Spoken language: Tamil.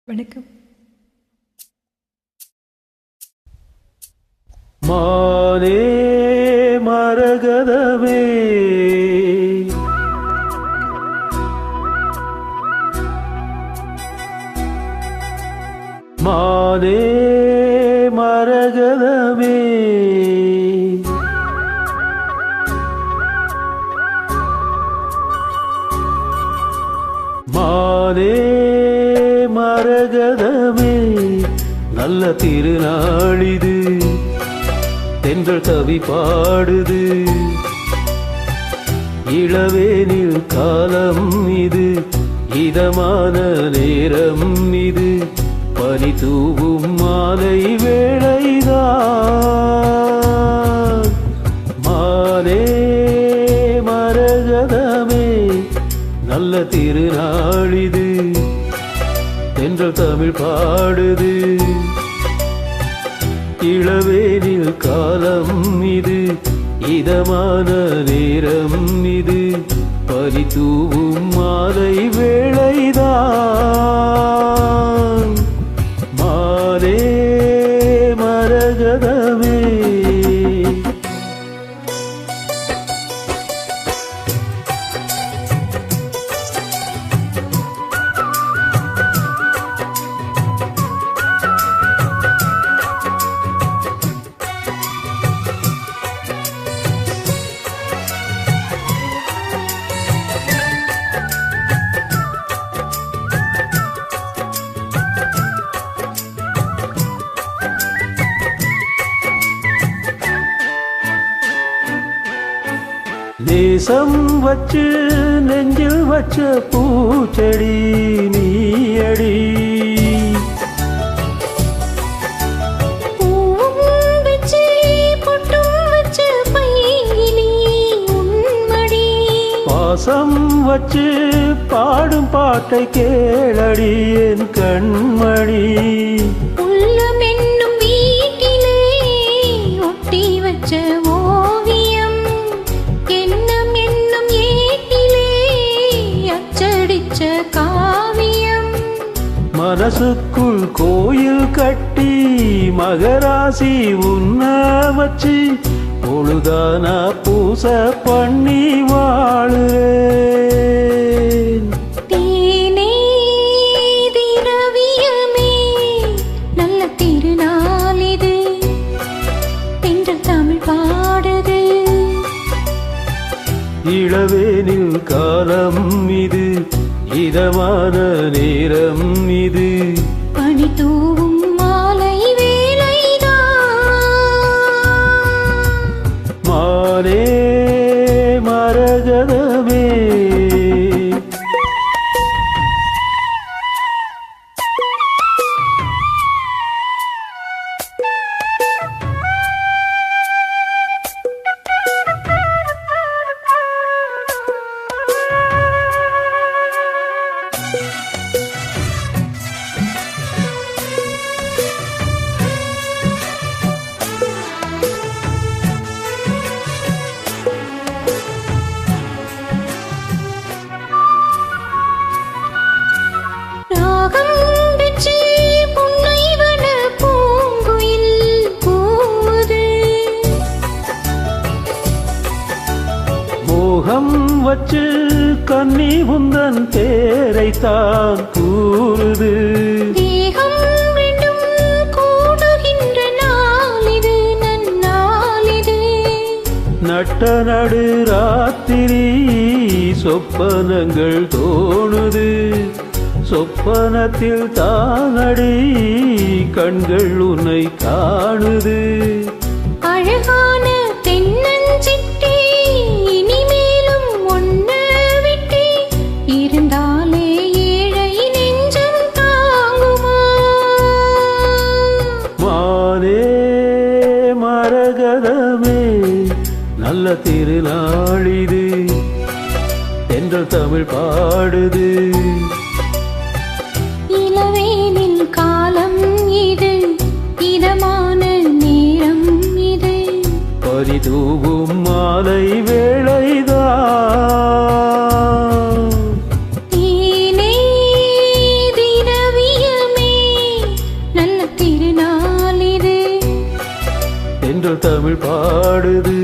வணக்கம். மானே மரகதமே மானே மரகதமே மானே மரகதமே நல்ல திருநாளிது, தென்றல் கவி பாடுது, இளவேனில் காலம் இது, இதமான நேரம் இது, பனி தூவும் மாலை வேளைதான். மானே மரகதமே நல்ல திருநாளிது, தென்றல் தமிழ் பாடுது, இளவேனில் காலம் இது, இதமான நேரம் இது, பனி தூவும் மாலை வேளைதான். மானே மரகதமே நேசம் வச்சு நெஞ்சில் வச்ச பூச்செடி நீயடி. பாசம் வச்சு பாடும் பாட்டை கேளடி என் கண்மணி. உள்ளம் என்னும் வீட்டிலே ஒட்டி வச்ச ஓவியம், எண்ணம் என்னும் ஏட்டிலே அச்சடிச்ச காவியம். மனசுக்குள் கோயில் கட்டி மகராசி உன்ன வச்சு பொழுதானா பூச பண்ணி வாழுறேன். தேனே திரவியமே நல்ல திருநாள் இது, தென்றல் தமிழ் பாடுது, இளவேனில் காலம் இது, இதமான நேரம் இது, பனி தூவும் மாலை வேளைதான். மானே மரகதமே மோகம் வச்சு கன்னி உந்தன் பேரைத்தான் கூறுது. தேகம் ரெண்டும் கூடுகின்ற நாளிது நன்னாளிது, நட்ட நடு ராத்திரி சொப்பனங்கள் தோணுது, சொப்பனத்தில் தானடி கண்கள் உன்னை காணுது. அழகான தென்னஞ்சிட்டே இனிமேலும் ஒன்ன விட்டே இருந்தாலே ஏழை நெஞ்சம் தாங்குமா. மானே மரகதமே நல்ல திருநாளிது, தென்றல் தமிழ் பாடுது, இளவேனில் காலம் இது, இதமான நேரம் இது, பனி தூவும் மாலை வேளைதான். தேனே திரவியமே தென்றல் தமிழ் பாடுது